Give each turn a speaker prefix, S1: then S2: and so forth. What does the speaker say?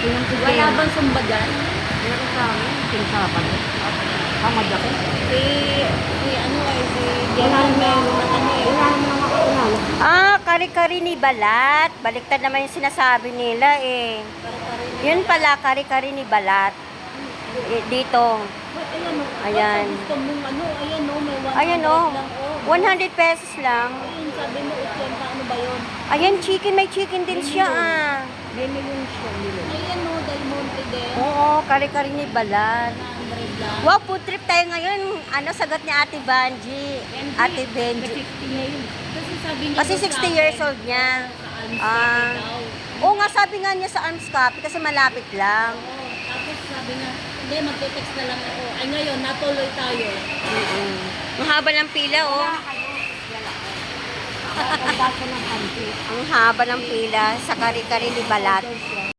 S1: Wala bang sumba dyan?
S2: Meron sa amin, pinsapan. Tamad ako.
S1: Si ano eh, si
S2: Wala
S1: General
S2: naman
S1: Mayor ng ano eh.
S2: Wala naman ako kakilala.
S3: Kari-kari ni Balat. Baliktad naman yung sinasabi nila eh. Yun pala, kari-kari ni Balat. Dito.
S1: Ayan o.
S3: Ayan.
S1: Gusto mong ano, ayan o, may 100
S3: Ayan oh.
S1: lang o.
S3: 100 pesos lang.
S1: Ayun, sabi mo 80, ano ba yun?
S3: Ayan, chicken. May chicken din siya ah.
S2: May million siya, million.
S1: Ayan o, Del Monte din.
S3: Oo, kari-kari ni Balat.
S1: 100 lang.
S3: Wow, food trip tayo ngayon. Ano sagot ni Ate Banji? Ate Benji.
S2: 50 na yun.
S1: Kasi sabi niya
S3: Kasi
S1: daw sa
S3: 60
S1: akin,
S3: years old niya.
S1: Sa Alms
S3: Ah.
S1: daw.
S3: Oo nga, sabi nga niya sa Arms Cafe kasi malapit lang.
S1: Oo, tapos sabi niya, hindi, magte-text na lang ako. Ay ngayon, natuloy tayo.
S3: Ang haba ng pila, oh.
S2: Pagkasa ng country.
S3: Ang haba ng pila sa kari-kari ni Balat.